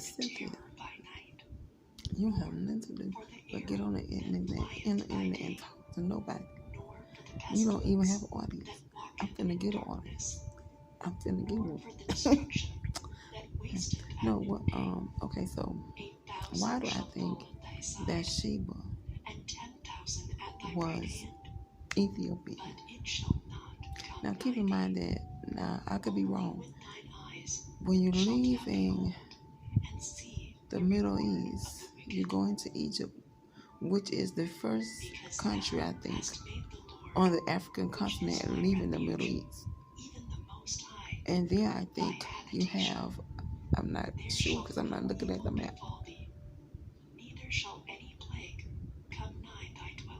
Cynthia, you have nothing to do but get on the internet and talk to nobody. You don't even have an audience. I'm finna get an audience. I'm finna get one. No, what? Okay, so why do I think that Sheba was Ethiopian? Now, keep in mind that, now, I could be wrong. When you're leaving the Middle East, you go into Egypt, which is the first country, I think, on the African continent leaving the Middle East. And then I think you have, I'm not sure because I'm not looking at the map.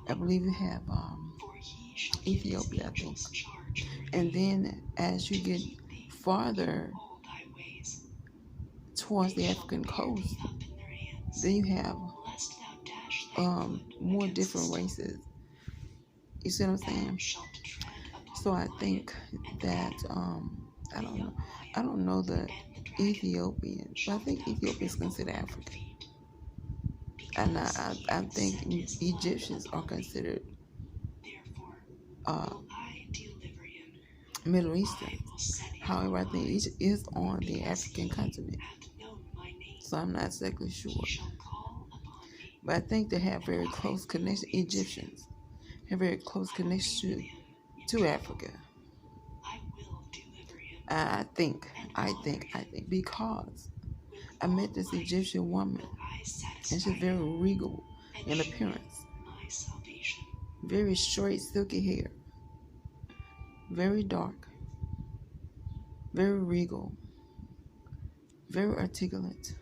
I believe you have Ethiopia, I think. And then as you get farther towards the African coast, then you have more different races. You see what I'm saying? So I think that I don't know the Ethiopian, but I think Ethiopia is considered African, and I think Egyptians are considered Middle Eastern. However, I think Egypt is on the African continent, so I'm not exactly sure. But I think they have very close connection. Egyptians have very close connection to Africa. I think because I met this Egyptian woman, and she's very regal in appearance, very straight, silky hair, very dark, very regal, very articulate.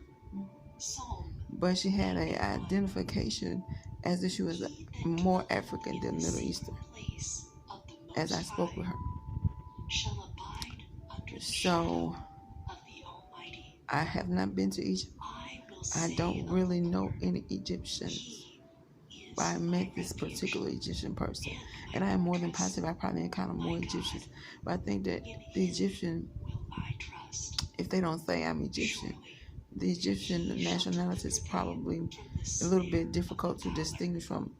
But she had an identification as if she was more African than Middle Eastern, as I spoke with her. So, I have not been to Egypt. I don't really know any Egyptians, but I met this particular Egyptian person, and I am more than positive I probably encountered more Egyptians. But I think that the Egyptian, if they don't say I'm Egyptian, the Egyptian nationality is probably a little bit difficult to distinguish from,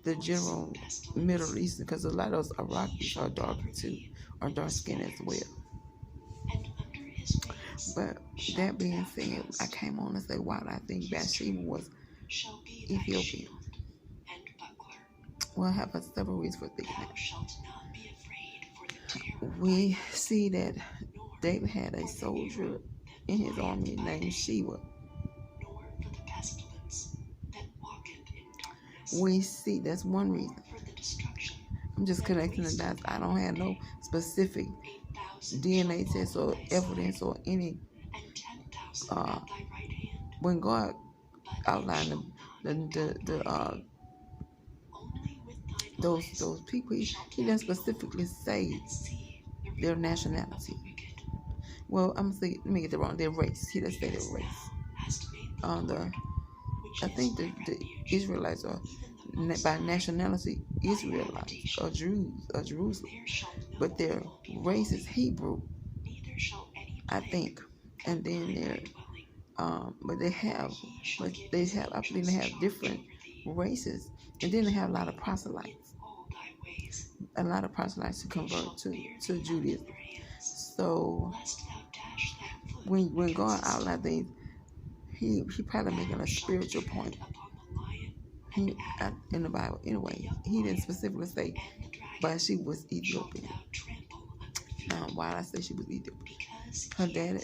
the general Middle Eastern, because a lot of those Iraqis are darker too, or dark skinned as well. But that being said, I came on to say why I think Bathsheba was Ethiopian. Well, I have several reasons for thinking that. We see that David had a soldier in his army named Sheba. We see that's one reason. I'm just connecting the dots. I don't have no specific DNA test or evidence or any. When God outlined those people, he didn't specifically say their nationality. Well, I'm gonna say, let me get it wrong. Their race. He doesn't say their race. I think the Israelites are by nationality Israelites or Jews or Jerusalem, but their race is Hebrew, I think. And then they're I believe they have different races, and then they have a lot of proselytes who convert to Judaism. So when God outlined things, he probably making a spiritual point. In the Bible, anyway, he didn't specifically say, but she was Ethiopian. Why did I say she was Ethiopian? Her dad,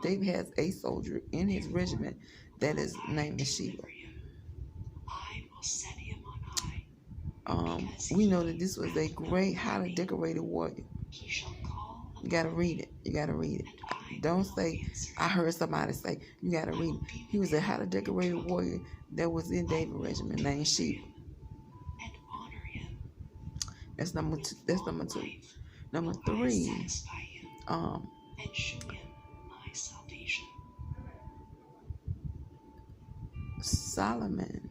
David has a soldier in his regiment that is named Sheba. We know that this was a great, highly decorated warrior. You gotta read it. Don't say, I heard somebody say. You gotta read it. He was a highly decorated warrior that was in David's regiment named Sheba. That's number two. Number three, Solomon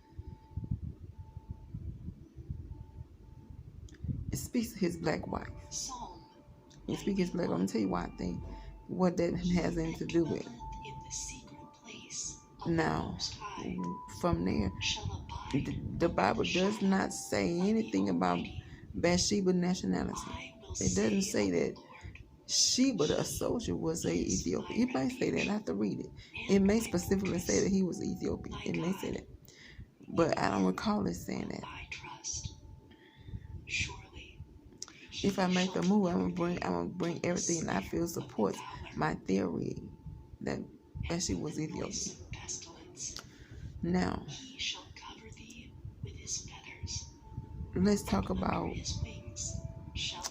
speaks to his black wife. He speaks to his black wife. I'm gonna tell you why I think what that has anything to do with. Now, from there, the Bible does not say anything about Bathsheba's nationality. It doesn't say that Sheba, the soldier, was a Ethiopian. It might say that. I have to read it. It may specifically say that he was Ethiopian. It may say that. But I don't recall it saying that. If I make a move, I'm gonna bring everything I feel supports my theory that she was Ethiopian. Now, let's talk about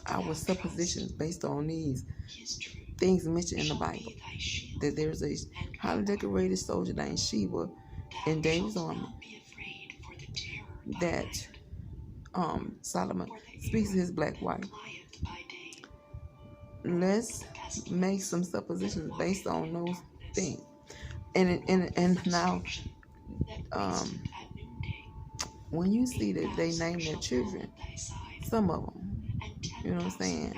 our suppositions based on these things mentioned in the Bible. That there's a highly decorated soldier named Sheba in David's army. That Solomon speaks to his black wife. Let's make some suppositions based on those things. And now, when you see that they name their children, some of them, you know what I'm saying?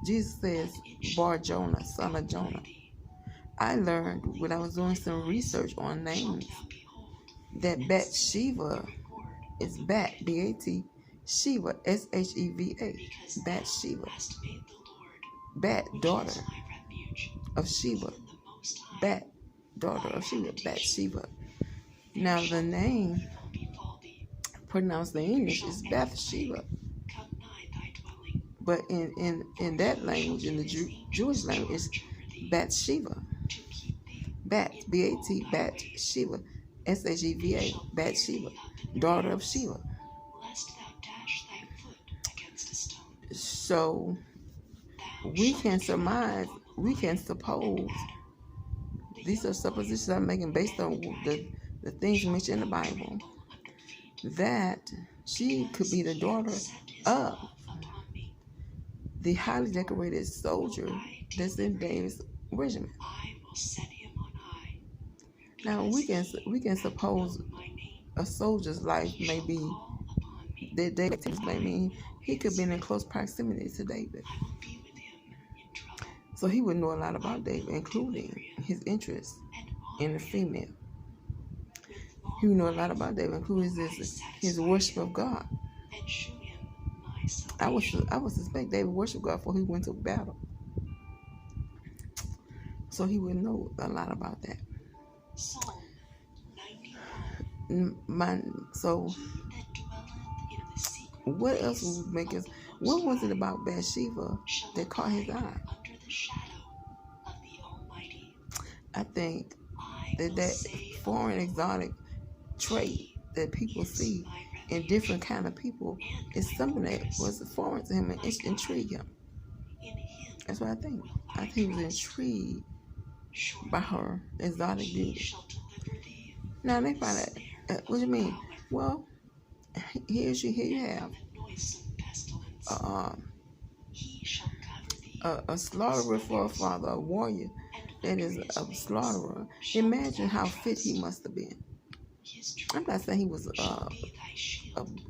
Jesus says, Bar Jonah, son of Jonah. I learned when I was doing some research on names that Bathsheba is Bat, B-A-T, Sheba, S-H-E-V-A, Bathsheba. Bat, daughter of Sheba. Bat, daughter of Sheba, Bathsheba. Now the name pronounced in English is Bathsheba. But in that language, in the Jewish language, it's Bathsheba. Bat, B-A-T, Bathsheba, S-H-E-V-A, Bathsheba, daughter of Sheba. So we can surmise, we can suppose, these are suppositions I'm making based on the things mentioned in the Bible, that she could be the daughter of the highly decorated soldier that's in David's regiment. Now we can suppose a soldier's life may be that David's may mean he could be in close proximity to David. So he would know a lot about David, including his interest in the female. He would know a lot about David, including his worship of God. I would suspect David worshiped God before he went to battle. So he would know a lot about that. So what else would make us? What was it about Bathsheba that caught his eye? I think that foreign exotic trait that people see in different kind of people is something that was foreign to him and intrigued him. That's what I think. I think he was intrigued by her exotic beauty. Now they find out, what do you mean? Well, here you have a slaughterer for a father, a warrior that is a slaughterer. Imagine how fit he must have been. I'm not saying he was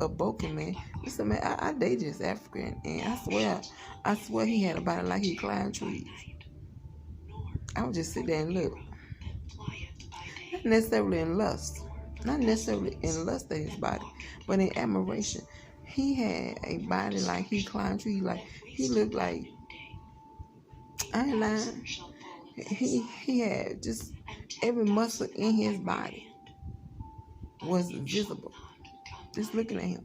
a broken man. Listen, man, I dated this African, and I swear he had a body like he climbed trees. I would just sit there and look. Not necessarily in lust at his body, but in admiration. He had a body like he climbed trees, like he looked like, I ain't lying. He had just every muscle in his body was visible. Just looking at him.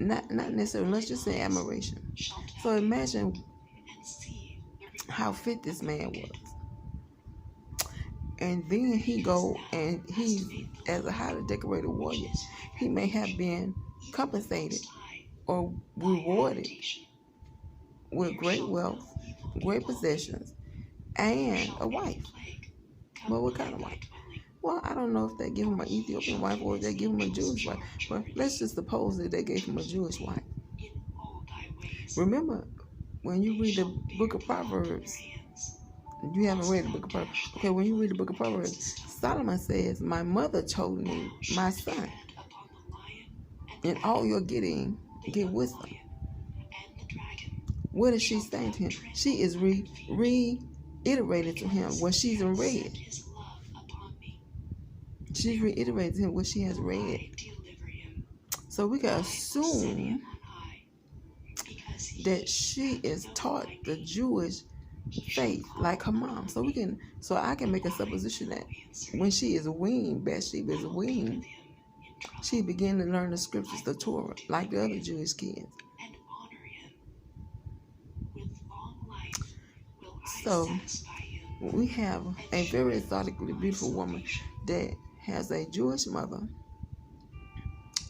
Not necessarily, let's just say admiration. So imagine how fit this man was. And then he go and he, as a highly decorated warrior, he may have been compensated or rewarded with great wealth, great possessions, and a wife. Well, what kind of wife? Well, I don't know if they give him an Ethiopian wife or if they give him a Jewish wife, but let's just suppose that they gave him a Jewish wife. Remember, when you read the book of Proverbs, you haven't read the book of Proverbs. Okay, when you read the book of Proverbs, Solomon says, "My mother told me, my son, in all you're getting, get wisdom." What is she saying to him? She is reiterating to him what she's read. She's reiterating to him what she has read. So we can assume that she is taught the Jewish faith like her mom. So I can make a supposition that when she is weaned, Bathsheba is weaned, she began to learn the scriptures, the Torah, like the other Jewish kids. So we have a very exotically beautiful woman that has a Jewish mother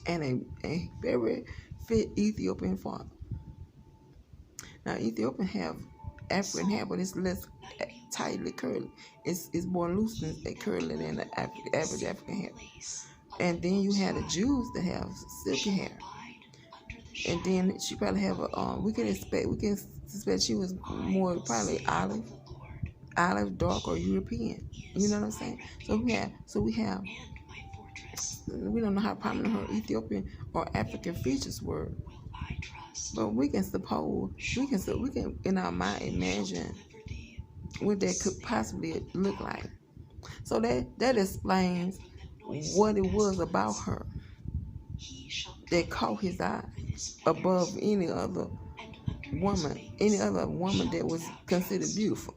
and a very fit Ethiopian father. Now Ethiopian have African hair, but it's less tightly curly. It's more loose and curly than the average African hair. And then you have the Jews that have silky hair. And then she probably have we can suspect she was more probably olive, dark, or European. You know what I'm saying? We don't know how prominent her Ethiopian or African features were, but we can in our mind imagine what that could possibly look like. So that explains what it was about her that caught his eye above any other woman that was considered beautiful.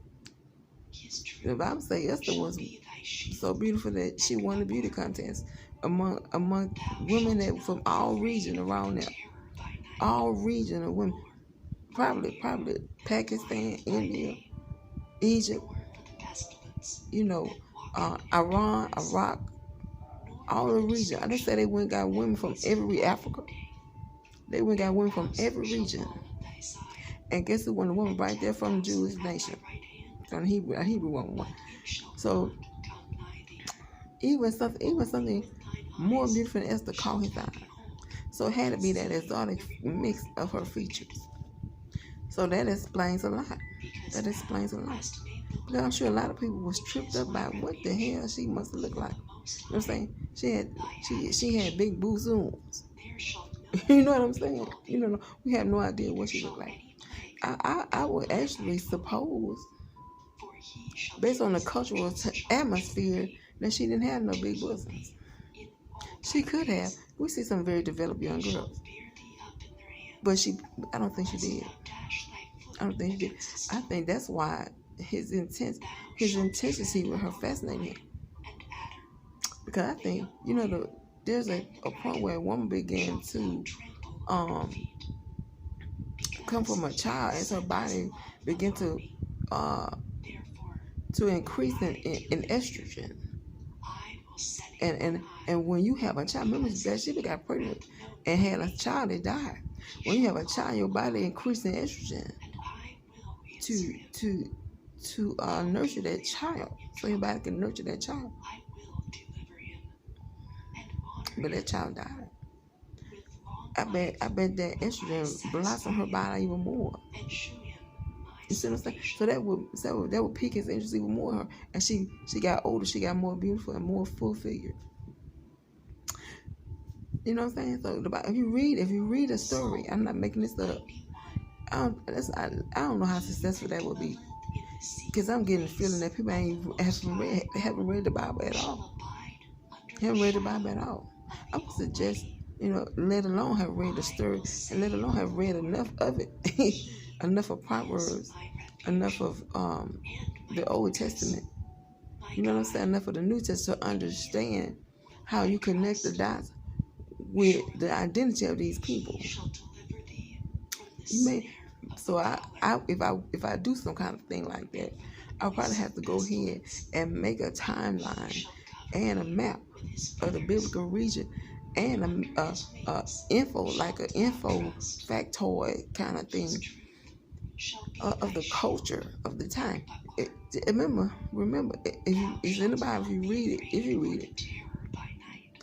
The Bible says Esther was so beautiful that she won the beauty contest among women that from all regions around there, all region of women, probably Pakistan, India, Egypt, Iran, Iraq, all the region. I just say they went and got women from every Africa. They went and got women from every region. And guess who won the woman right there from the Jewish nation? From the Hebrew woman. So even something more beautiful than Esther caught his eye. So it had to be that exotic mix of her features. So that explains a lot. Because I'm sure a lot of people was tripped up by what the hell she must have looked like. You know what I'm saying? She had big bosoms. You know what I'm saying? We have no idea what she looked like. I would actually suppose, based on the cultural atmosphere, that she didn't have no big bosoms. She could have. We see some very developed young girls, but I don't think she did. I think that's why his intensity with her fascinated him. Because I think, there's a point where a woman began to come from a child as her body began to increase in estrogen. And when you have a child, remember Bathsheba got pregnant and had a child that died. When you have a child, your body increases in estrogen to nurture that child, so your body can nurture that child. But that child died. I bet that estrogen blossomed her body even more. You see what I'm saying? So that would pique his interest even more. And she got older, she got more beautiful and more full figured. You know what I'm saying? So if you read a story, I'm not making this up. I don't know how successful that would be, because I'm getting the feeling that people haven't read the Bible at all. Haven't read the Bible at all. I would suggest, let alone have read the story, and let alone have read enough of it, enough of Proverbs, enough of the Old Testament. You know what I'm saying? Enough of the New Testament to understand how you connect the dots with the identity of these people. So if I do some kind of thing like that, I'll probably have to go ahead and make a timeline and a map of the biblical region and a info factoid kind of thing of the culture of the time. Remember, it's in the Bible. If you read it,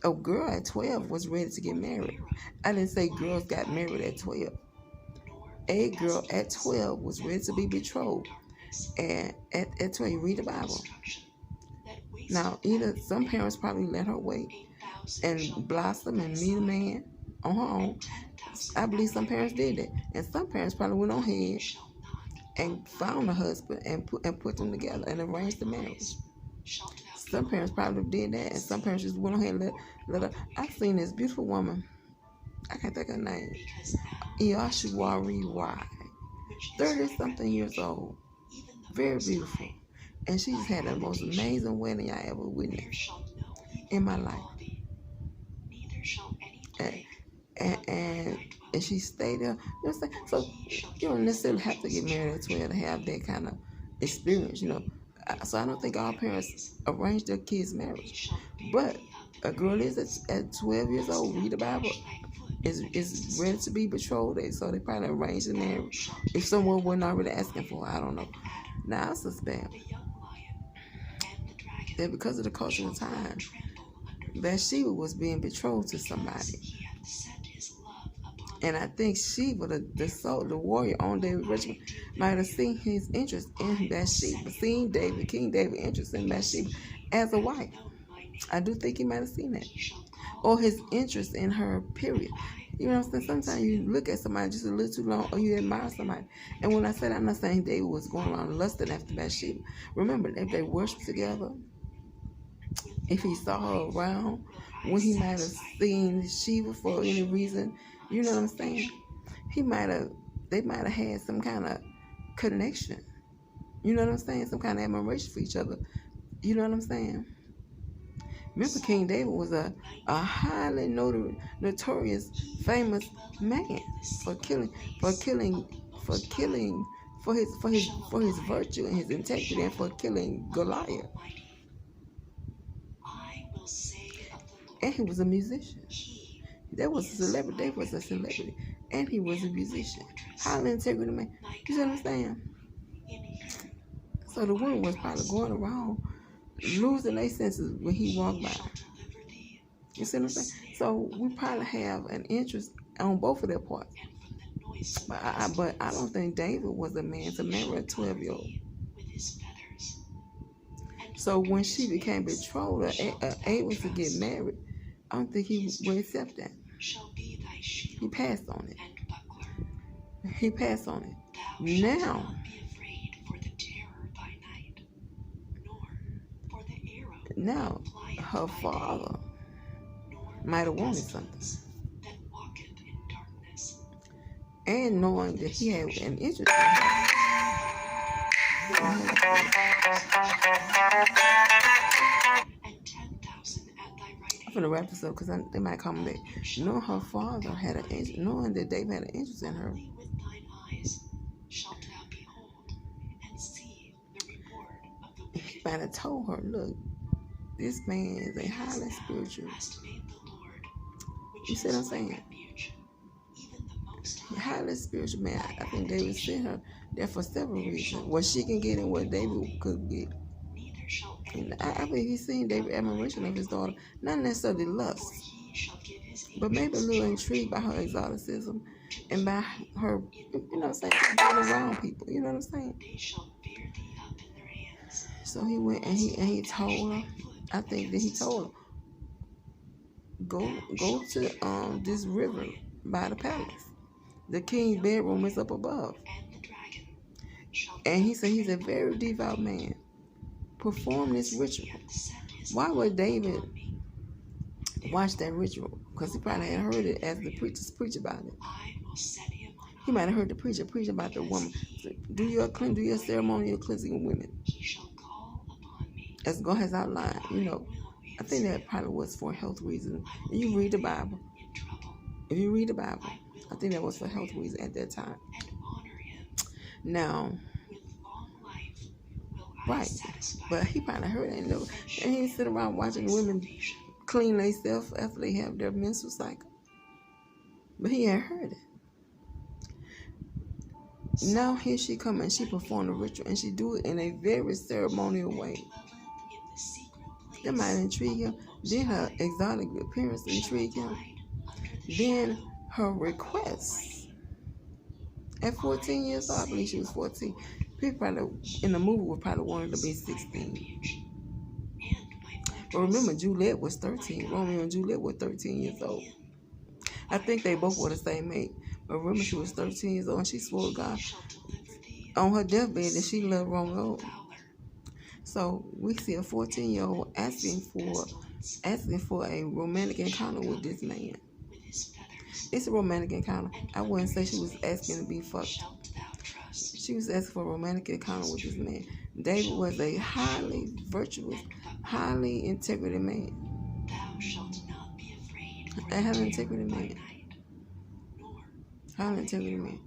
a girl at 12 was ready to get married. I didn't say girls got married at 12. A girl at 12 was ready to be betrothed. And at 12, you read the Bible. Now, either some parents probably let her wait and blossom and meet a man on her own, I believe some parents did that. And some parents probably went on ahead and found a husband and put them together and arranged the marriage. Some parents probably did that, and some parents just went on ahead and let her. I've seen this beautiful woman, I can't think of her name, Iyashiwari Y, 30-something years old, very beautiful. And she just had the most amazing wedding I ever witnessed in my life. And she stayed there. You know what I'm saying? So you don't necessarily have to get married at 12 to have that kind of experience, you know. So I don't think all parents arrange their kids' marriage. But a girl is at 12 years old, read the Bible, is ready to be betrothed. So they probably arranged the marriage if someone wasn't already asking for it. I don't know. Now I suspect that because of the culture of the time, Bathsheba was being betrothed to somebody. And I think Sheba, the warrior on David's regiment, might have seen his interest in Bathsheba, seen King David's interest in Bathsheba as a wife. I do think he might have seen that. Or his interest in her, period. You know what I'm saying? Sometimes you look at somebody just a little too long, or you admire somebody. And when I said, I'm not saying David was going around lusting after Bathsheba. Remember, if they worshiped together, if he saw her around, when he might have seen Sheba for any reason, you know what I'm saying? They might have had some kind of connection. You know what I'm saying? Some kind of admiration for each other. You know what I'm saying? Remember, King David was a highly notorious, famous man for his virtue and his integrity, and for killing Goliath. And he was a musician. David was a celebrity. And he was a musician. Highly integrity man. You see what I'm saying? So the woman was probably going around losing their senses when he walked by. You see what I'm saying? So we probably have an interest on both of their parts. But I don't think David was a man to marry a 12-year-old. So when she became betrothed, able to get married, I don't think he would accept that. He passed on it. Now her father might have wanted something. And knowing that he had an interest in her. I'm going to wrap this up because they might come back. Knowing her father had an interest, knowing that David had an interest in her. He might have told her, look, this man is a highly spiritual. You see what I'm saying? Highly spiritual man. I think David sent her there for several reasons. What she can get and what David could get. And I believe he's seen David's admiration of his daughter, not necessarily lust, but maybe a little intrigued by her exoticism and by her, you know what I'm saying, being around people. You know what I'm saying? So he went and he told her. I think that he told her, go to this river by the palace. The king's bedroom is up above. And he said he's a very devout man. Perform this ritual. Why would David watch that ritual? Because he probably had heard it as the preachers preach about it. He might have heard the preacher preach about the woman. Do your ceremonial cleansing of women. As God has outlined, you know. I think that probably was for health reasons. And you read the Bible. If you read the Bible, I think that was for health reasons at that time. Now, right, but he probably heard it, and he sit around watching women clean themselves after they have their menstrual cycle. But he had heard it. Now here she come and she performed the ritual, and she do it in a very ceremonial way. That might intrigue him. Then her exotic appearance intrigued him. Then her request. At 14 years old, I believe she was 14. People probably in the movie would probably want her to be 16. But remember, Juliet was 13. Romeo and Juliet were 13 years old. I think they both were the same age. But remember, she was 13 years old, and she swore to God on her deathbed that she loved Romeo. So we see a 14-year-old asking for a romantic encounter with this man. It's a romantic encounter. I wouldn't say she was asking to be fucked. She was asking for a romantic encounter with this man. David was a highly virtuous, highly integrity man. A highly integrity man. Highly integrity man.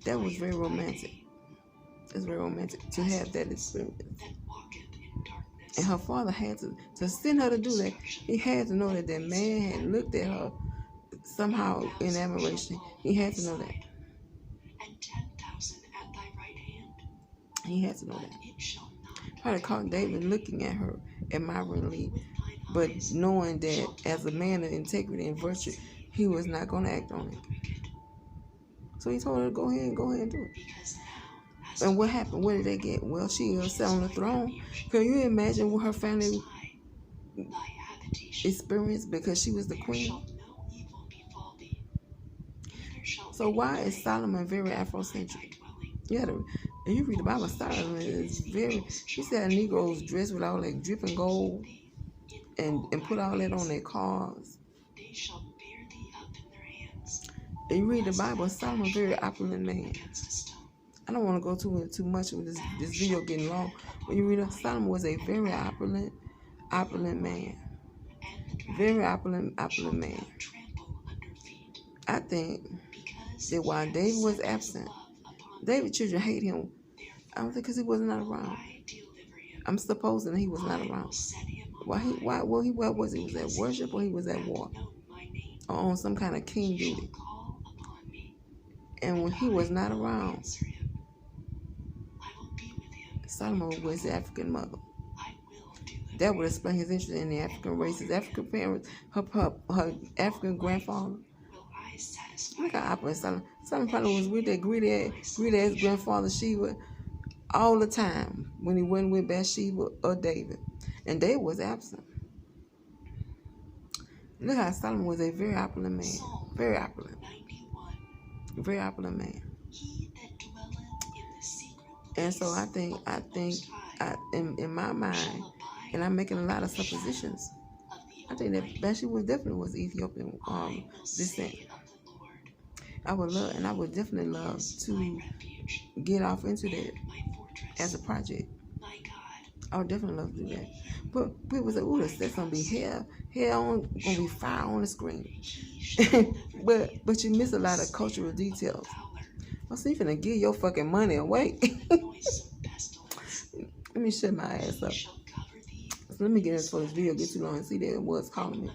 That was very romantic. It's very romantic to have that experience. And her father had to send her to do that. He had to know that that man had looked at her somehow in admiration. He had to know that. He had to know that. Probably caught David looking at her admiringly, but knowing that as a man of integrity and virtue, he was not going to act on it. So he told her to go ahead and do it. And what happened? What did they get? Well, she sat on the throne. Can you imagine what her family experienced because she was the queen? So why is Solomon very Afrocentric? If you read the Bible, Solomon is very. She said Negroes dressed with all that dripping gold and put all that on their cars. And you read the Bible, Solomon very opulent man. I don't want to go too much with this video getting long. When you read it, Solomon was a very opulent man. Very opulent man. I think that while David was absent, David's children hate him. I don't think because he was not around. I'm supposing that he was not around. Where was he? He was at worship or he was at war? Or on some kind of king duty. And when he was not around, Solomon was his African mother. That would explain his interest in the African race. His African parents, her African grandfather. Look how opulent Solomon. Solomon probably was with that greedy ass grandfather Sheba all the time when he wasn't with Bathsheba or David. And David was absent. Look how Solomon was a very opulent man. Very opulent. Very opulent man. And so I think in my mind, and I'm making a lot of suppositions, I think that Bathsheba definitely was Ethiopian descent. I would definitely love to get off into that as a project. I would definitely love to do that. But people say, "Ooh, that's gonna be hell gonna be fire on the screen." but you miss a lot of cultural details. So you finna give your fucking money away. Let me shut my ass up. So let me get into this video, get too long and see that it was calling me.